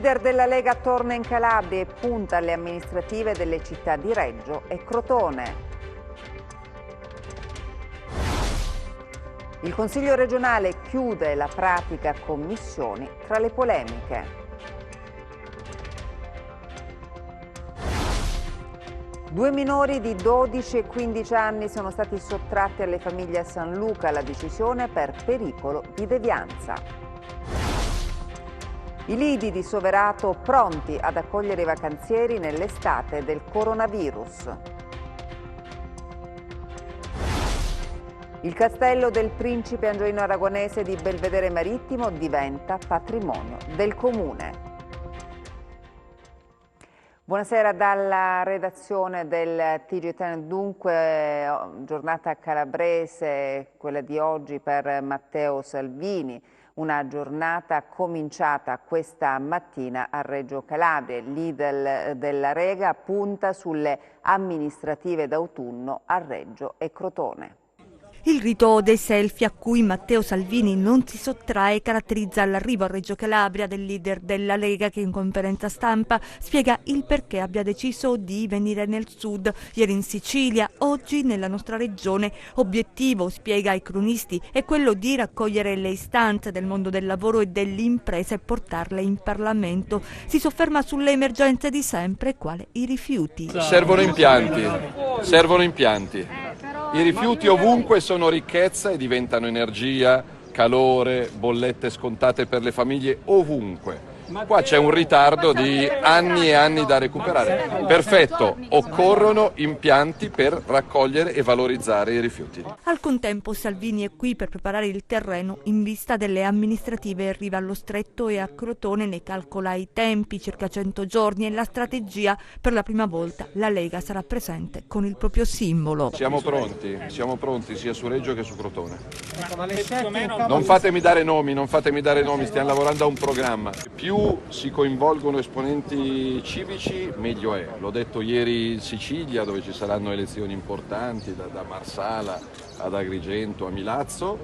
leader della Lega torna in Calabria e punta alle amministrative delle città di Reggio e Crotone. Il Consiglio regionale chiude la pratica commissioni tra le polemiche. 2 minori di 12 e 15 anni sono stati sottratti alle famiglie a San Luca. La decisione per pericolo di devianza. I lidi di Soverato pronti ad accogliere i vacanzieri nell'estate del coronavirus. Il castello del principe Angioino Aragonese di Belvedere Marittimo diventa patrimonio del comune. Buonasera dalla redazione del TG10. Dunque, giornata calabrese, quella di oggi per Matteo Salvini, una giornata cominciata questa mattina a Reggio Calabria. Il leader della Lega punta sulle amministrative d'autunno a Reggio e Crotone. Il rito dei selfie a cui Matteo Salvini non si sottrae caratterizza l'arrivo a Reggio Calabria del leader della Lega, che in conferenza stampa spiega il perché abbia deciso di venire nel sud, ieri in Sicilia, oggi nella nostra regione. Obiettivo, spiega ai cronisti, è quello di raccogliere le istanze del mondo del lavoro e dell'impresa e portarle in Parlamento. Si sofferma sulle emergenze di sempre, quale i rifiuti. Servono impianti. I rifiuti ovunque sono ricchezza e diventano energia, calore, bollette scontate per le famiglie ovunque. Qua c'è un ritardo di anni e anni da recuperare. Perfetto, occorrono impianti per raccogliere e valorizzare i rifiuti. Al contempo Salvini è qui per preparare il terreno in vista delle amministrative. Arriva allo Stretto e a Crotone, ne calcola i tempi, circa 100 giorni, e la strategia. Per la prima volta la Lega sarà presente con il proprio simbolo. Siamo pronti sia su Reggio che su Crotone. Non fatemi dare nomi, stiamo lavorando a un programma. Più si coinvolgono esponenti civici, meglio è. L'ho detto ieri in Sicilia, dove ci saranno elezioni importanti, da Marsala ad Agrigento a Milazzo,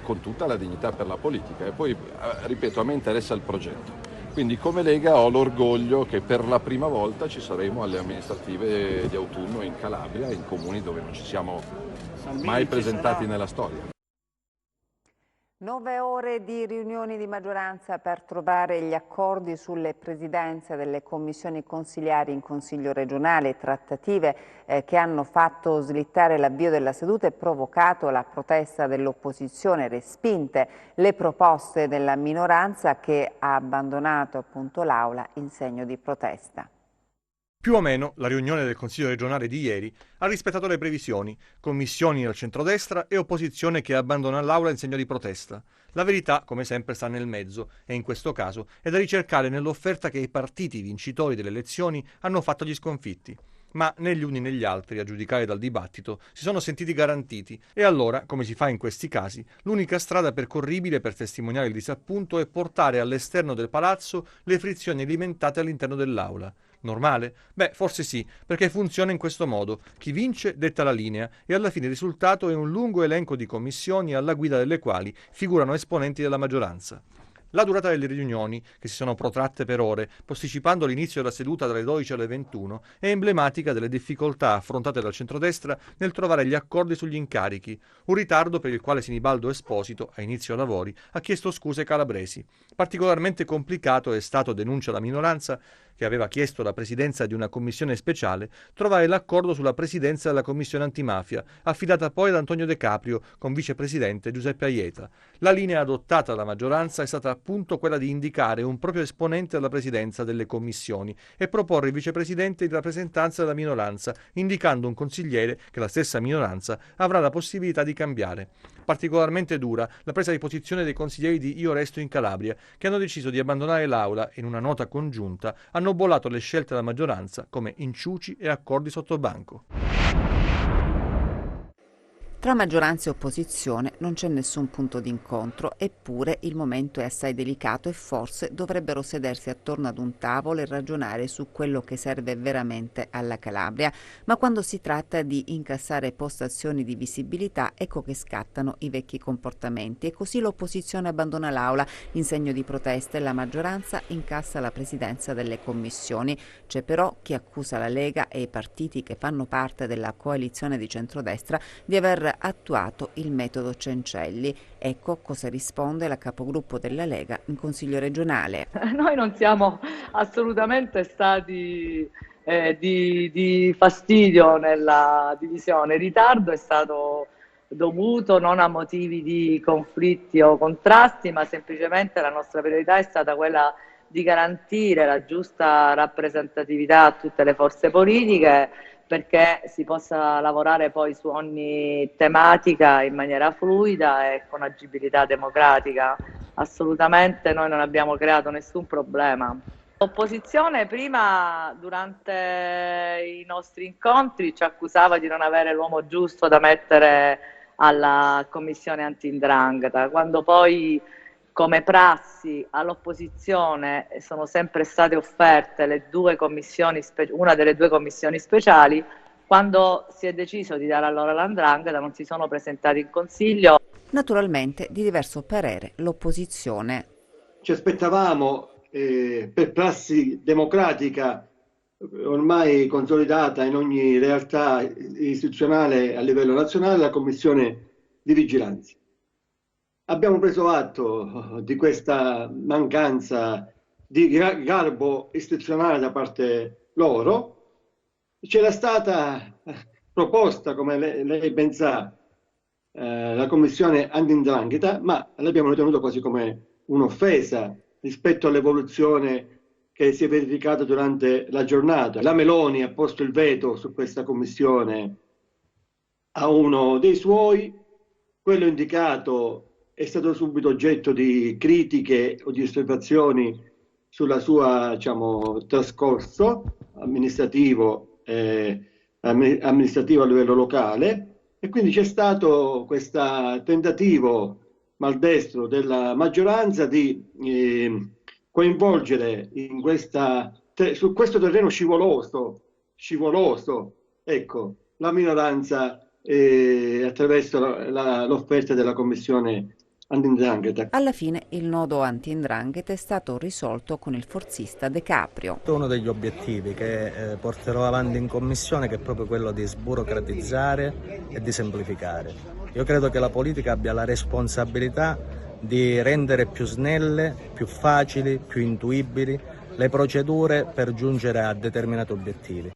con tutta la dignità per la politica. E poi, ripeto, a me interessa il progetto. Quindi come Lega ho l'orgoglio che per la prima volta ci saremo alle amministrative di autunno in Calabria, in comuni dove non ci siamo mai presentati nella storia. 9 ore di riunioni di maggioranza per trovare gli accordi sulle presidenze delle commissioni consiliari in Consiglio regionale, trattative che hanno fatto slittare l'avvio della seduta e provocato la protesta dell'opposizione, respinte le proposte della minoranza, che ha abbandonato appunto l'Aula in segno di protesta. Più o meno la riunione del Consiglio regionale di ieri ha rispettato le previsioni, commissioni al centrodestra e opposizione che abbandona l'Aula in segno di protesta. La verità, come sempre, sta nel mezzo e in questo caso è da ricercare nell'offerta che i partiti vincitori delle elezioni hanno fatto agli sconfitti. Ma né gli uni né gli altri, a giudicare dal dibattito, si sono sentiti garantiti e allora, come si fa in questi casi, l'unica strada percorribile per testimoniare il disappunto è portare all'esterno del palazzo le frizioni alimentate all'interno dell'Aula. Normale? Beh, forse sì, perché funziona in questo modo. Chi vince detta la linea e alla fine il risultato è un lungo elenco di commissioni alla guida delle quali figurano esponenti della maggioranza. La durata delle riunioni, che si sono protratte per ore, posticipando l'inizio della seduta dalle 12 alle 21, è emblematica delle difficoltà affrontate dal centrodestra nel trovare gli accordi sugli incarichi, un ritardo per il quale Sinibaldo Esposito, a inizio lavori, ha chiesto scuse ai calabresi. Particolarmente complicato è stato, denuncia la minoranza, che aveva chiesto la presidenza di una commissione speciale, trovare l'accordo sulla presidenza della commissione antimafia, affidata poi ad Antonio De Caprio, con vicepresidente Giuseppe Aieta. La linea adottata dalla maggioranza è stata appunto quella di indicare un proprio esponente alla presidenza delle commissioni e proporre il vicepresidente in rappresentanza della minoranza, indicando un consigliere che la stessa minoranza avrà la possibilità di cambiare. Particolarmente dura la presa di posizione dei consiglieri di Io Resto in Calabria, che hanno deciso di abbandonare l'Aula e in una nota congiunta hanno bollato le scelte della maggioranza come inciuci e accordi sotto banco. Tra maggioranza e opposizione non c'è nessun punto d'incontro, eppure il momento è assai delicato e forse dovrebbero sedersi attorno ad un tavolo e ragionare su quello che serve veramente alla Calabria. Ma quando si tratta di incassare postazioni di visibilità, ecco che scattano i vecchi comportamenti e così l'opposizione abbandona l'Aula in segno di protesta e la maggioranza incassa la presidenza delle commissioni. C'è però chi accusa la Lega e i partiti che fanno parte della coalizione di centrodestra di aver attuato il metodo Cencelli. Ecco cosa risponde la capogruppo della Lega in Consiglio regionale. Noi non siamo assolutamente stati di fastidio nella divisione. Il ritardo è stato dovuto non a motivi di conflitti o contrasti, ma semplicemente la nostra priorità è stata quella di garantire la giusta rappresentatività a tutte le forze politiche, perché si possa lavorare poi su ogni tematica in maniera fluida e con agibilità democratica. Assolutamente noi non abbiamo creato nessun problema. L'opposizione prima, durante i nostri incontri, ci accusava di non avere l'uomo giusto da mettere alla commissione anti-'ndrangheta, quando poi come prassi all'opposizione sono sempre state offerte le due commissioni, una delle due commissioni speciali. Quando si è deciso di dare allora l''ndrangheta non si sono presentati in Consiglio. Naturalmente di diverso parere l'opposizione. Ci aspettavamo per prassi democratica ormai consolidata in ogni realtà istituzionale a livello nazionale la commissione di vigilanza. Abbiamo preso atto di questa mancanza di garbo istituzionale da parte loro. C'era stata proposta, come lei ben sa, la commissione anti-'ndrangheta, ma l'abbiamo ritenuto quasi come un'offesa rispetto all'evoluzione che si è verificata durante la giornata. La Meloni ha posto il veto su questa commissione a uno dei suoi, quello indicato è stato subito oggetto di critiche o di osservazioni sulla sua, diciamo, trascorso amministrativo a livello locale, e quindi c'è stato questo tentativo maldestro della maggioranza di coinvolgere su questo terreno scivoloso, ecco, la minoranza attraverso l'offerta della commissione anti-'ndrangheta. Alla fine il nodo anti-'ndrangheta è stato risolto con il forzista De Caprio. Uno degli obiettivi che porterò avanti in commissione è proprio quello di sburocratizzare e di semplificare. Io credo che la politica abbia la responsabilità di rendere più snelle, più facili, più intuibili le procedure per giungere a determinati obiettivi.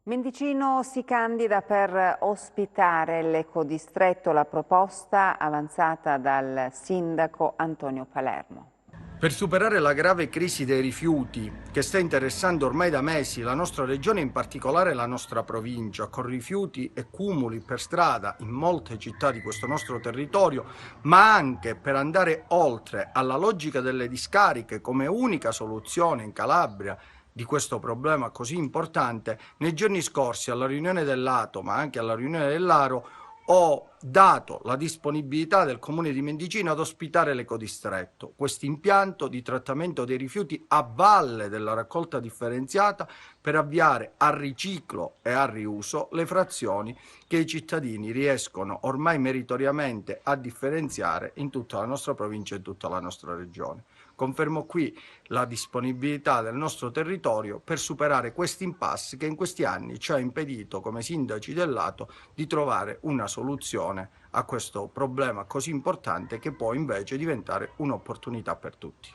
Mendicino si candida per ospitare l'ecodistretto, la proposta avanzata dal sindaco Antonio Palermo. Per superare la grave crisi dei rifiuti che sta interessando ormai da mesi la nostra regione, in particolare la nostra provincia, con rifiuti e cumuli per strada in molte città di questo nostro territorio, ma anche per andare oltre alla logica delle discariche come unica soluzione in Calabria di questo problema così importante, nei giorni scorsi alla riunione dell'Ato, ma anche alla riunione dell'Aro, ho dato la disponibilità del Comune di Mendicino ad ospitare l'ecodistretto, questo impianto di trattamento dei rifiuti a valle della raccolta differenziata per avviare al riciclo e al riuso le frazioni che i cittadini riescono ormai meritoriamente a differenziare in tutta la nostra provincia e in tutta la nostra regione. Confermo qui la disponibilità del nostro territorio per superare questo impasse che in questi anni ci ha impedito, come sindaci del lato, di trovare una soluzione a questo problema così importante che può invece diventare un'opportunità per tutti.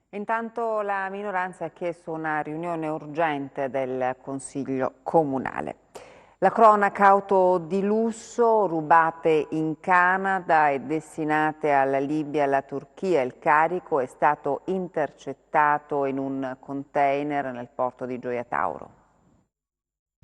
Intanto la minoranza ha chiesto una riunione urgente del Consiglio Comunale. La cronaca: auto di lusso rubate in Canada e destinate alla Libia e alla Turchia. Il carico è stato intercettato in un container nel porto di Gioia Tauro.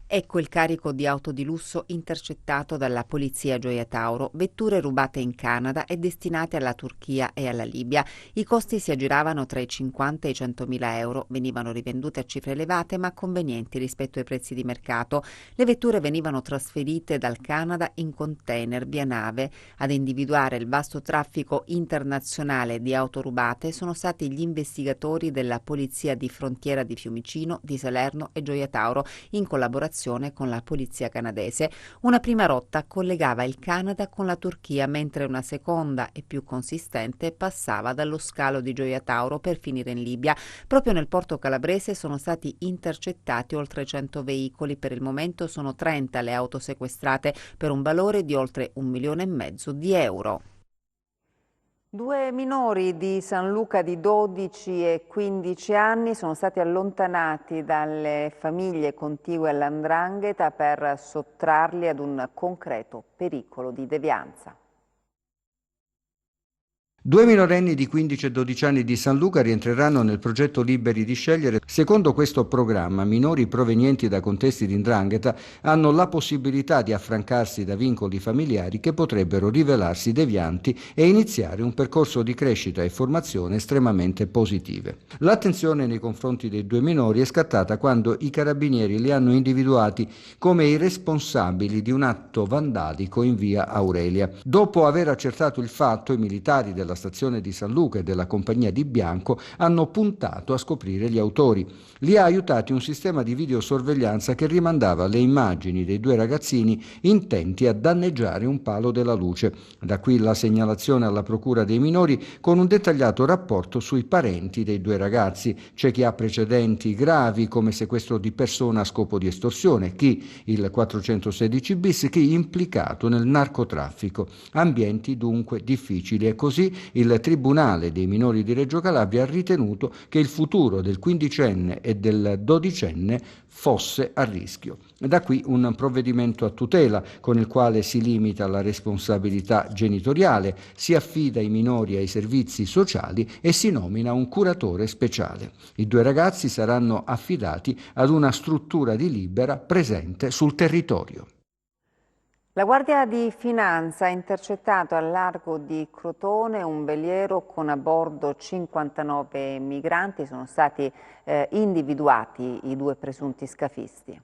Ecco il carico di auto di lusso intercettato dalla polizia Gioia Tauro, vetture rubate in Canada e destinate alla Turchia e alla Libia. I costi si aggiravano tra i 50 e i 100.000 euro, venivano rivendute a cifre elevate ma convenienti rispetto ai prezzi di mercato. Le vetture venivano trasferite dal Canada in container via nave. Ad individuare il vasto traffico internazionale di auto rubate sono stati gli investigatori della Polizia di Frontiera di Fiumicino, di Salerno e Gioia Tauro, in collaborazione con la polizia canadese. Una prima rotta collegava il Canada con la Turchia, mentre una seconda e più consistente passava dallo scalo di Gioia Tauro per finire in Libia. Proprio nel porto calabrese sono stati intercettati oltre 100 veicoli. Per il momento sono 30 le auto sequestrate per un valore di oltre 1,5 milioni di euro. 2 minori di San Luca di 12 e 15 anni sono stati allontanati dalle famiglie contigue all''ndrangheta per sottrarli ad un concreto pericolo di devianza. 2 minorenni di 15 e 12 anni di San Luca rientreranno nel progetto Liberi di Scegliere. Secondo questo programma, minori provenienti da contesti di 'ndrangheta hanno la possibilità di affrancarsi da vincoli familiari che potrebbero rivelarsi devianti e iniziare un percorso di crescita e formazione estremamente positive. L'attenzione nei confronti dei 2 minori è scattata quando i carabinieri li hanno individuati come i responsabili di un atto vandalico in via Aurelia. Dopo aver accertato il fatto, i militari della stazione di San Luca e della compagnia di Bianco hanno puntato a scoprire gli autori. Li ha aiutati un sistema di videosorveglianza che rimandava le immagini dei 2 ragazzini intenti a danneggiare un palo della luce. Da qui la segnalazione alla procura dei minori con un dettagliato rapporto sui parenti dei 2 ragazzi. C'è chi ha precedenti gravi come sequestro di persona a scopo di estorsione, chi il 416 bis, chi implicato nel narcotraffico. Ambienti dunque difficili e così il Tribunale dei minori di Reggio Calabria ha ritenuto che il futuro del 15enne e del 12enne fosse a rischio. Da qui un provvedimento a tutela con il quale si limita la responsabilità genitoriale, si affida i minori ai servizi sociali e si nomina un curatore speciale. I 2 ragazzi saranno affidati ad una struttura di Libera presente sul territorio. La Guardia di Finanza ha intercettato al largo di Crotone un veliero con a bordo 59 migranti. Sono stati individuati i 2 presunti scafisti.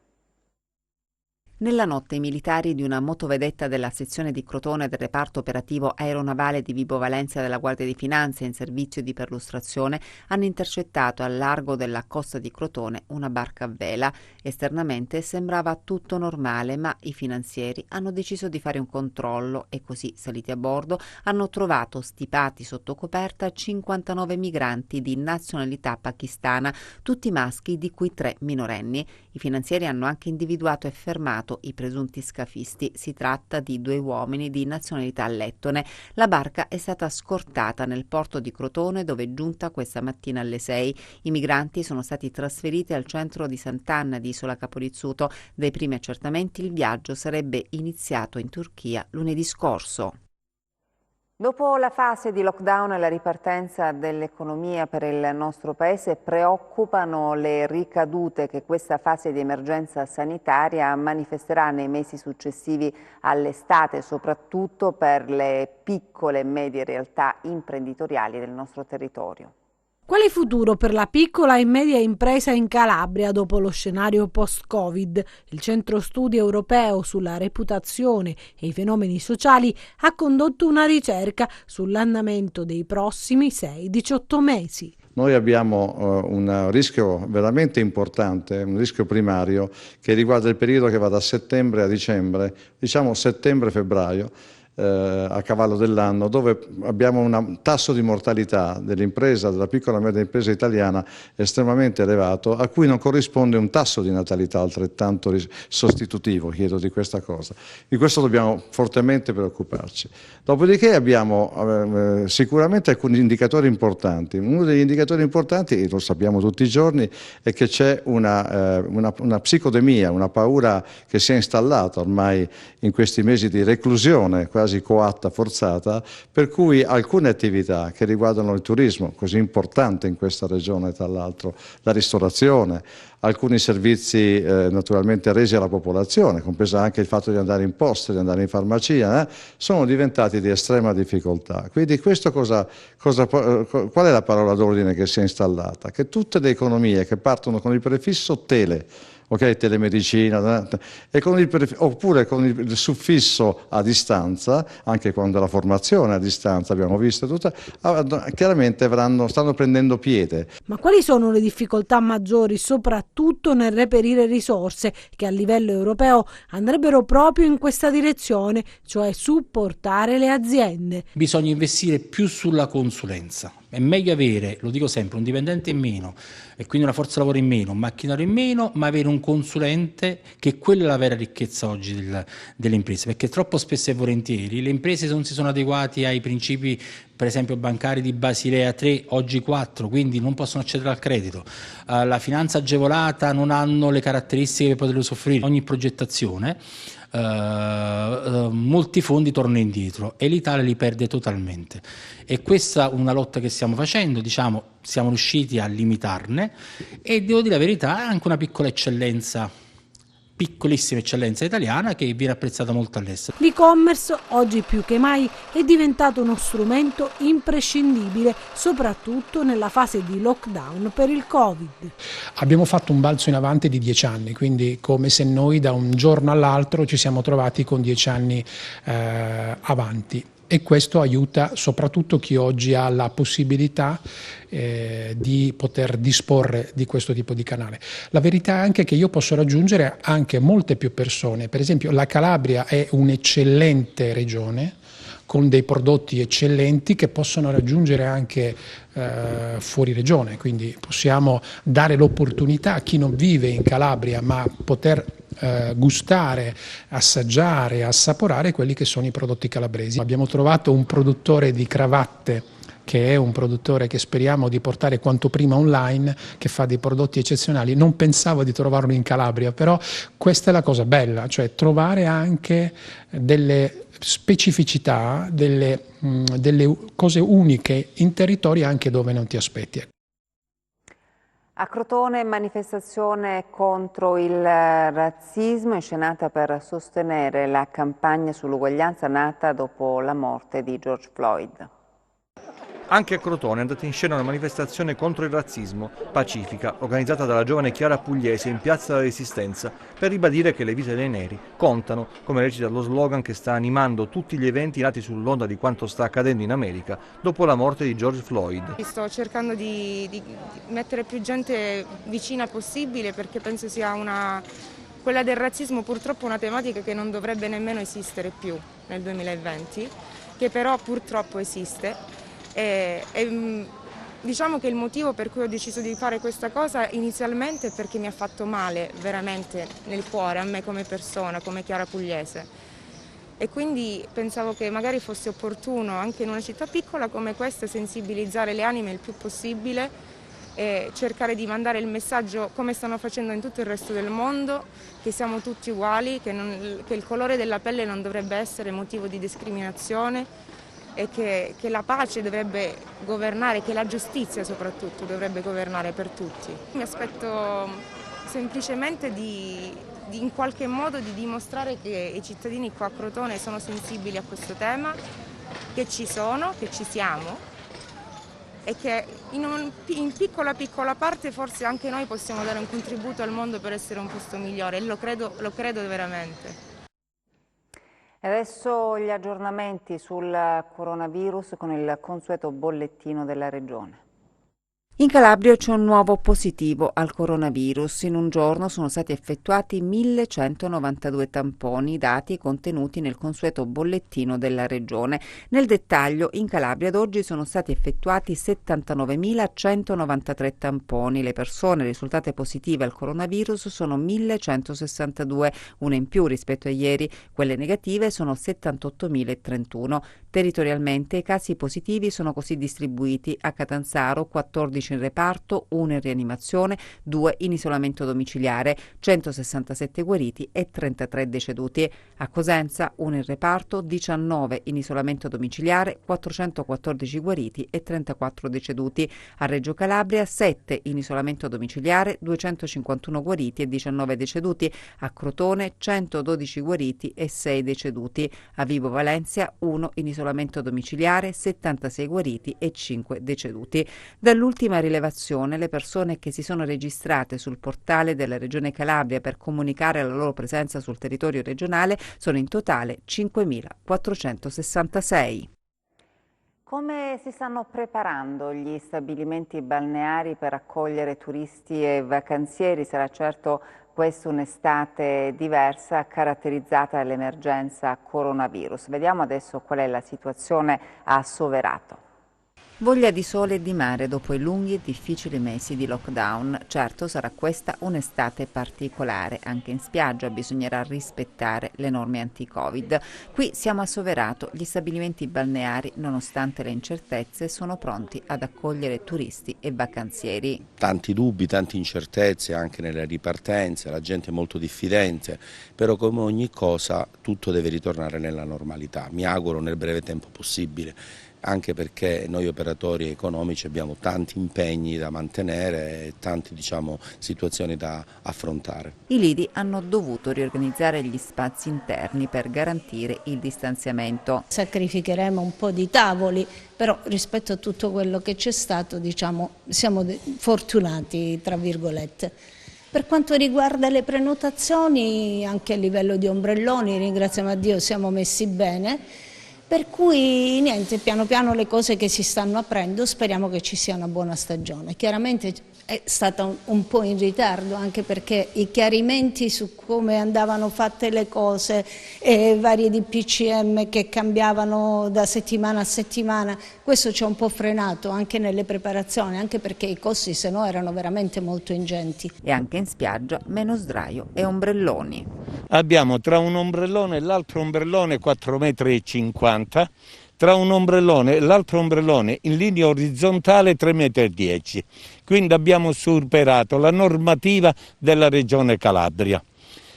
Nella notte i militari di una motovedetta della sezione di Crotone del reparto operativo aeronavale di Vibo Valentia della Guardia di Finanza in servizio di perlustrazione hanno intercettato al largo della costa di Crotone una barca a vela. Esternamente sembrava tutto normale, ma i finanzieri hanno deciso di fare un controllo e così, saliti a bordo, hanno trovato stipati sotto coperta 59 migranti di nazionalità pakistana, tutti maschi, di cui 3 minorenni. I finanzieri hanno anche individuato e fermato i presunti scafisti. Si tratta di 2 uomini di nazionalità lettone. La barca è stata scortata nel porto di Crotone, dove è giunta questa mattina alle 6. I migranti sono stati trasferiti al centro di Sant'Anna di Isola Caporizzuto. Dai primi accertamenti il viaggio sarebbe iniziato in Turchia lunedì scorso. Dopo la fase di lockdown e la ripartenza dell'economia per il nostro Paese, preoccupano le ricadute che questa fase di emergenza sanitaria manifesterà nei mesi successivi all'estate, soprattutto per le piccole e medie realtà imprenditoriali del nostro territorio. Quale futuro per la piccola e media impresa in Calabria dopo lo scenario post-Covid? Il Centro Studi Europeo sulla reputazione e i fenomeni sociali ha condotto una ricerca sull'andamento dei prossimi 6-18 mesi. Noi abbiamo un rischio veramente importante, un rischio primario che riguarda il periodo che va da settembre a dicembre, diciamo settembre-febbraio, a cavallo dell'anno, dove abbiamo un tasso di mortalità dell'impresa, della piccola e media impresa italiana estremamente elevato, a cui non corrisponde un tasso di natalità altrettanto sostitutivo, chiedo di questa cosa. Di questo dobbiamo fortemente preoccuparci. Dopodiché abbiamo sicuramente alcuni indicatori importanti. Uno degli indicatori importanti, lo sappiamo tutti i giorni, è che c'è una psicodemia, una paura che si è installata ormai in questi mesi di reclusione, quasi coatta, forzata, per cui alcune attività che riguardano il turismo, così importante in questa regione tra l'altro, la ristorazione, alcuni servizi naturalmente resi alla popolazione, compreso anche il fatto di andare in posta, di andare in farmacia, sono diventati di estrema difficoltà. Quindi questo qual è la parola d'ordine che si è installata? Che tutte le economie che partono con il prefisso tele, telemedicina, oppure con il suffisso a distanza, anche quando la formazione a distanza abbiamo visto tutta, chiaramente stanno prendendo piede. Ma quali sono le difficoltà maggiori, soprattutto nel reperire risorse che a livello europeo andrebbero proprio in questa direzione, cioè supportare le aziende? Bisogna investire più sulla consulenza. È meglio avere, lo dico sempre, un dipendente in meno e quindi una forza lavoro in meno, un macchinario in meno, ma avere un consulente, che quella è la vera ricchezza oggi delle imprese, perché troppo spesso e volentieri le imprese non si sono adeguate ai principi, per esempio bancari di Basilea 3, oggi 4, quindi non possono accedere al credito. La finanza agevolata non hanno le caratteristiche per poterlo soffrire. Ogni progettazione, molti fondi tornano indietro e l'Italia li perde totalmente, e questa è una lotta che stiamo facendo, siamo riusciti a limitarne, e devo dire la verità, è anche una piccolissima eccellenza italiana che viene apprezzata molto all'estero. L'e-commerce oggi più che mai è diventato uno strumento imprescindibile, soprattutto nella fase di lockdown per il Covid. Abbiamo fatto un balzo in avanti di 10 anni, quindi come se noi da un giorno all'altro ci siamo trovati con 10 anni avanti. E questo aiuta soprattutto chi oggi ha la possibilità di poter disporre di questo tipo di canale. La verità è anche che io posso raggiungere anche molte più persone. Per esempio, la Calabria è un'eccellente regione con dei prodotti eccellenti che possono raggiungere anche fuori regione, quindi possiamo dare l'opportunità a chi non vive in Calabria ma poter gustare, assaggiare, assaporare quelli che sono i prodotti calabresi. Abbiamo trovato un produttore di cravatte che è un produttore che speriamo di portare quanto prima online, che fa dei prodotti eccezionali. Non pensavo di trovarlo in Calabria, però questa è la cosa bella, cioè trovare anche delle specificità, delle cose uniche in territori anche dove non ti aspetti. A Crotone, manifestazione contro il razzismo inscenata per sostenere la campagna sull'uguaglianza nata dopo la morte di George Floyd. Anche a Crotone è andata in scena una manifestazione contro il razzismo, pacifica, organizzata dalla giovane Chiara Pugliese in Piazza della Resistenza, per ribadire che le vite dei neri contano, come recita lo slogan che sta animando tutti gli eventi nati sull'onda di quanto sta accadendo in America dopo la morte di George Floyd. Sto cercando di mettere più gente vicina possibile, perché penso sia quella del razzismo purtroppo una tematica che non dovrebbe nemmeno esistere più nel 2020, che però purtroppo esiste. Diciamo che il motivo per cui ho deciso di fare questa cosa inizialmente è perché mi ha fatto male veramente nel cuore, a me come persona, come Chiara Pugliese, e quindi pensavo che magari fosse opportuno anche in una città piccola come questa sensibilizzare le anime il più possibile e cercare di mandare il messaggio, come stanno facendo in tutto il resto del mondo, che siamo tutti uguali, che il colore della pelle non dovrebbe essere motivo di discriminazione, e che la pace dovrebbe governare, che la giustizia soprattutto dovrebbe governare per tutti. Mi aspetto semplicemente in qualche modo di dimostrare che i cittadini qua a Crotone sono sensibili a questo tema, che ci sono, che ci siamo, e che in piccola parte forse anche noi possiamo dare un contributo al mondo per essere un posto migliore, e lo credo veramente. E adesso gli aggiornamenti sul coronavirus con il consueto bollettino della Regione. In Calabria c'è un nuovo positivo al coronavirus. In un giorno sono stati effettuati 1.192 tamponi, dati contenuti nel consueto bollettino della Regione. Nel dettaglio, in Calabria ad oggi sono stati effettuati 79.193 tamponi. Le persone risultate positive al coronavirus sono 1.162, una in più rispetto a ieri. Quelle negative sono 78.031. Territorialmente i casi positivi sono così distribuiti: a Catanzaro 14 15 in reparto, 1 in rianimazione, 2 in isolamento domiciliare, 167 guariti e 33 deceduti. A Cosenza 1 in reparto, 19 in isolamento domiciliare, 414 guariti e 34 deceduti. A Reggio Calabria 7 in isolamento domiciliare, 251 guariti e 19 deceduti. A Crotone 112 guariti e 6 deceduti. A Vibo Valentia 1 in isolamento domiciliare, 76 guariti e 5 deceduti. Dall'ultima rilevazione, le persone che si sono registrate sul portale della Regione Calabria per comunicare la loro presenza sul territorio regionale sono in totale 5.466. Come si stanno preparando gli stabilimenti balneari per accogliere turisti e vacanzieri? Sarà certo questa un'estate diversa, caratterizzata dall'emergenza coronavirus. Vediamo adesso qual è la situazione a Soverato. Voglia di sole e di mare dopo i lunghi e difficili mesi di lockdown. Certo sarà questa un'estate particolare, anche in spiaggia bisognerà rispettare le norme anti-Covid. Qui siamo a Soverato, gli stabilimenti balneari, nonostante le incertezze, sono pronti ad accogliere turisti e vacanzieri. Tanti dubbi, tante incertezze anche nelle ripartenze, la gente è molto diffidente, però come ogni cosa tutto deve ritornare nella normalità, mi auguro nel breve tempo possibile. Anche perché noi operatori economici abbiamo tanti impegni da mantenere e tante situazioni da affrontare. I lidi hanno dovuto riorganizzare gli spazi interni per garantire il distanziamento. Sacrificheremo un po' di tavoli, però rispetto a tutto quello che c'è stato siamo fortunati, tra virgolette. Per quanto riguarda le prenotazioni, anche a livello di ombrelloni, ringraziamo a Dio, siamo messi bene. Per cui niente, piano piano le cose che si stanno aprendo, speriamo che ci sia una buona stagione. Chiaramente è stata un po' in ritardo, anche perché i chiarimenti su come andavano fatte le cose e varie DPCM che cambiavano da settimana a settimana, questo ci ha un po' frenato anche nelle preparazioni, anche perché i costi se no erano veramente molto ingenti. E anche in spiaggia meno sdraio e ombrelloni. Abbiamo tra un ombrellone e l'altro ombrellone 4,50 metri, tra un ombrellone e l'altro ombrellone in linea orizzontale 3,10 metri. Quindi abbiamo superato la normativa della Regione Calabria.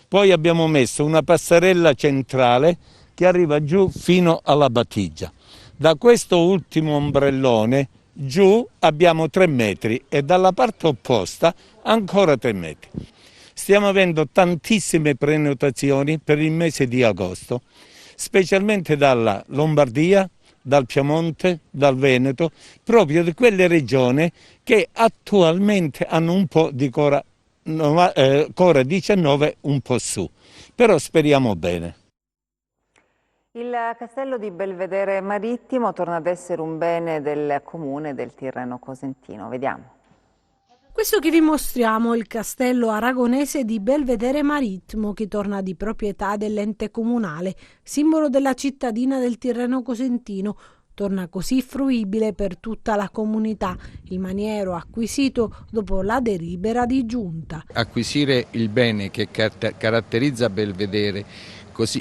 Poi abbiamo messo una passerella centrale che arriva giù fino alla battigia. Da questo ultimo ombrellone giù abbiamo 3 metri e dalla parte opposta ancora 3 metri. Stiamo avendo tantissime prenotazioni per il mese di agosto, specialmente dalla Lombardia, dal Piemonte, dal Veneto, proprio di quelle regioni che attualmente hanno un po' di Covid-19 un po' su, però speriamo bene. Il castello di Belvedere Marittimo torna ad essere un bene del comune del Tirreno Cosentino. Vediamo. Questo che vi mostriamo è il castello aragonese di Belvedere Marittimo, che torna di proprietà dell'ente comunale, simbolo della cittadina del Tirreno Cosentino. Torna così fruibile per tutta la comunità, il maniero acquisito dopo la delibera di giunta. Acquisire il bene che caratterizza Belvedere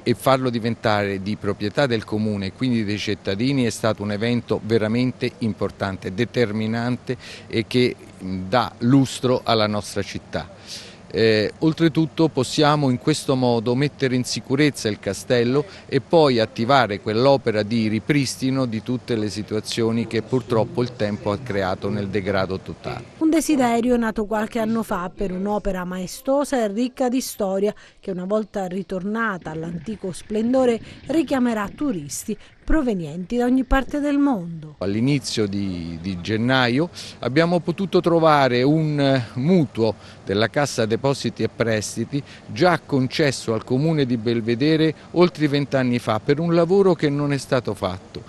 e farlo diventare di proprietà del comune e quindi dei cittadini è stato un evento veramente importante, determinante e che dà lustro alla nostra città. Oltretutto possiamo in questo modo mettere in sicurezza il castello e poi attivare quell'opera di ripristino di tutte le situazioni che purtroppo il tempo ha creato nel degrado totale. Un desiderio nato qualche anno fa per un'opera maestosa e ricca di storia che una volta ritornata all'antico splendore richiamerà turisti provenienti da ogni parte del mondo. All'inizio di gennaio abbiamo potuto trovare un mutuo della Cassa Depositi e Prestiti già concesso al Comune di Belvedere oltre 20 anni fa per un lavoro che non è stato fatto.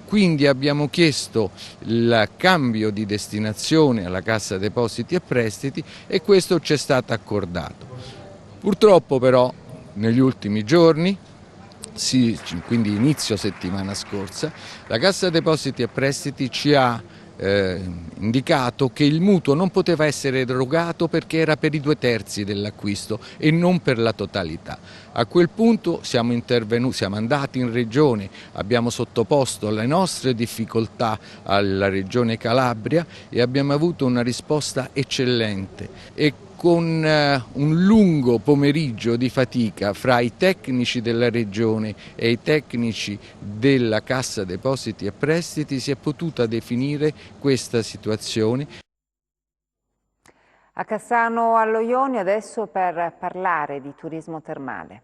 Quindi abbiamo chiesto il cambio di destinazione alla Cassa Depositi e Prestiti e questo ci è stato accordato. Purtroppo però negli ultimi giorni, quindi inizio settimana scorsa, la Cassa Depositi e Prestiti ci ha indicato che il mutuo non poteva essere erogato perché era per i 2/3 dell'acquisto e non per la totalità. A quel punto siamo intervenuti, siamo andati in regione, abbiamo sottoposto le nostre difficoltà alla regione Calabria e abbiamo avuto una risposta eccellente. E con un lungo pomeriggio di fatica fra i tecnici della Regione e i tecnici della Cassa Depositi e Prestiti si è potuta definire questa situazione. A Cassano allo Ionio adesso per parlare di turismo termale.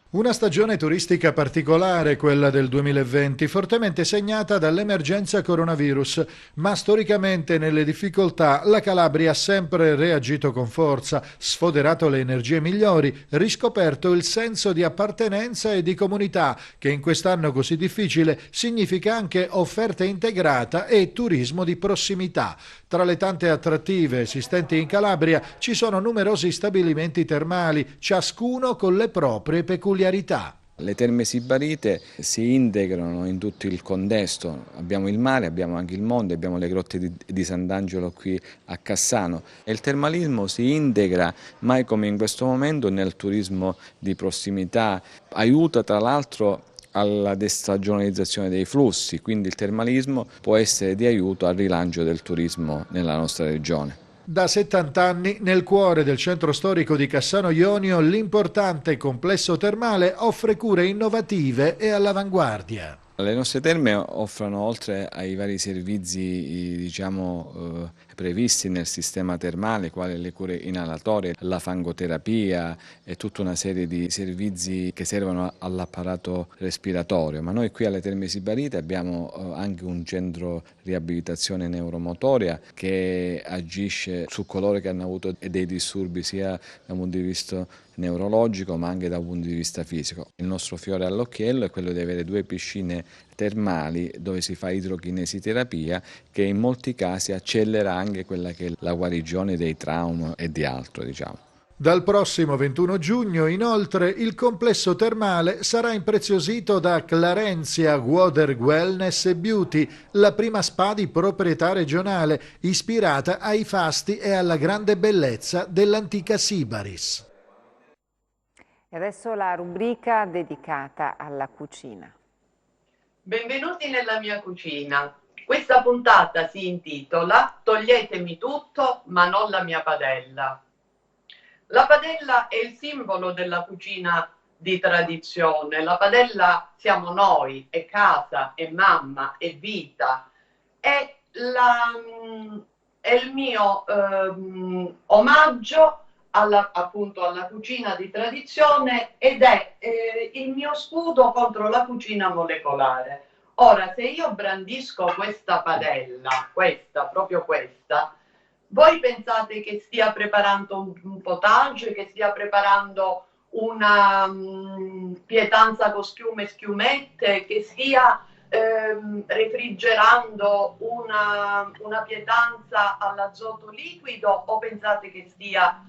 Una stagione turistica particolare, quella del 2020, fortemente segnata dall'emergenza coronavirus, ma storicamente nelle difficoltà la Calabria ha sempre reagito con forza, sfoderato le energie migliori, riscoperto il senso di appartenenza e di comunità, che in quest'anno così difficile significa anche offerta integrata e turismo di prossimità. Tra le tante attrattive esistenti in Calabria ci sono numerosi stabilimenti termali, ciascuno con le proprie peculiarità. Le Terme Sibarite si integrano in tutto il contesto, abbiamo il mare, abbiamo anche il monte, abbiamo le grotte di Sant'Angelo qui a Cassano e il termalismo si integra mai come in questo momento nel turismo di prossimità, aiuta tra l'altro alla destagionalizzazione dei flussi, quindi il termalismo può essere di aiuto al rilancio del turismo nella nostra regione. Da 70 anni, nel cuore del centro storico di Cassano Ionio, l'importante complesso termale offre cure innovative e all'avanguardia. Le nostre terme offrono, oltre ai vari servizi previsti nel sistema termale, quali le cure inalatorie, la fangoterapia e tutta una serie di servizi che servono all'apparato respiratorio, ma noi qui alle Terme Sibarite abbiamo anche un centro riabilitazione neuromotoria che agisce su coloro che hanno avuto dei disturbi sia da un punto di vista neurologico ma anche da un punto di vista fisico. Il nostro fiore all'occhiello è quello di avere 2 piscine termali dove si fa idrochinesiterapia che in molti casi accelera anche quella che è la guarigione dei traumi e di altro, diciamo. Dal prossimo 21 giugno, inoltre, il complesso termale sarà impreziosito da Clarenzia Water Wellness e Beauty, la prima spa di proprietà regionale, ispirata ai fasti e alla grande bellezza dell'antica Sibaris. E adesso la rubrica dedicata alla cucina. Benvenuti nella mia cucina. Questa puntata si intitola Toglietemi tutto ma non la mia padella. La padella è il simbolo della cucina di tradizione. La padella siamo noi, è casa, è mamma, è vita. È il mio omaggio appunto alla cucina di tradizione ed è il mio scudo contro la cucina molecolare. Ora, se io brandisco questa padella, proprio questa, voi pensate che stia preparando un potage, che stia preparando una pietanza con schiume e schiumette, che stia refrigerando una pietanza all'azoto liquido, o pensate che stia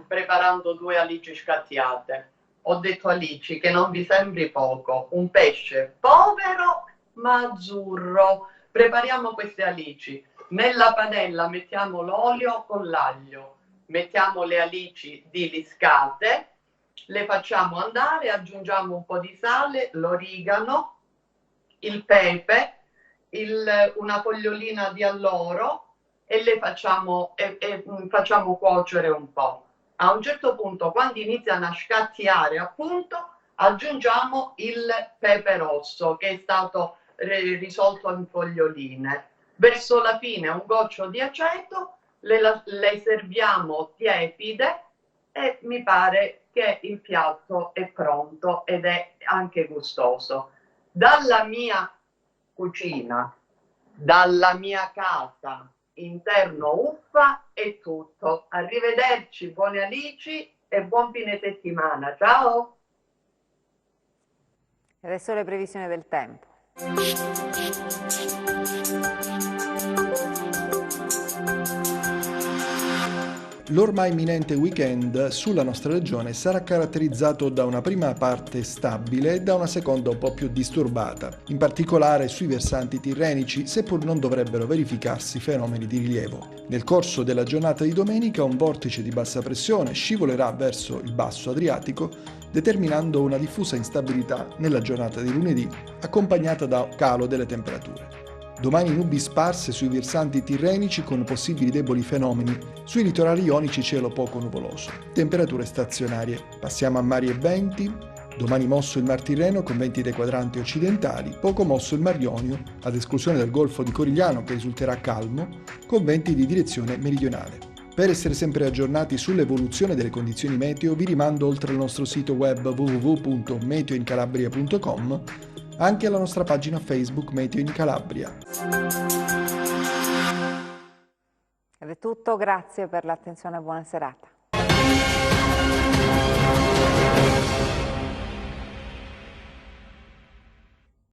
preparando 2 alici scazziate? Ho detto alici, che non vi sembri poco, un pesce povero ma azzurro. Prepariamo queste alici. Nella padella mettiamo l'olio con l'aglio, mettiamo le alici diliscate, le facciamo andare, aggiungiamo un po' di sale, l'origano, il pepe, una fogliolina di alloro e le facciamo cuocere un po'. A un certo punto, quando iniziano a scazziare, appunto, aggiungiamo il pepe rosso che è stato risolto in foglioline. Verso la fine un goccio di aceto, le serviamo tiepide e mi pare che il piatto è pronto ed è anche gustoso. Dalla mia cucina, dalla mia casa, interno Uffa è tutto. Arrivederci, buone alici e buon fine settimana. Ciao! Adesso le previsioni del tempo. L'ormai imminente weekend sulla nostra regione sarà caratterizzato da una prima parte stabile e da una seconda un po' più disturbata, in particolare sui versanti tirrenici, seppur non dovrebbero verificarsi fenomeni di rilievo. Nel corso della giornata di domenica un vortice di bassa pressione scivolerà verso il basso Adriatico, determinando una diffusa instabilità nella giornata di lunedì, accompagnata da un calo delle temperature. Domani nubi sparse sui versanti tirrenici con possibili deboli fenomeni, sui litorali ionici cielo poco nuvoloso, temperature stazionarie. Passiamo a mari e venti. Domani mosso il Mar Tirreno con venti dei quadranti occidentali, poco mosso il Mar Ionio, ad esclusione del Golfo di Corigliano che risulterà calmo, con venti di direzione meridionale. Per essere sempre aggiornati sull'evoluzione delle condizioni meteo vi rimando oltre al nostro sito web www.meteoincalabria.com anche alla nostra pagina Facebook Meteo in Calabria. Ed è tutto, grazie per l'attenzione e buona serata.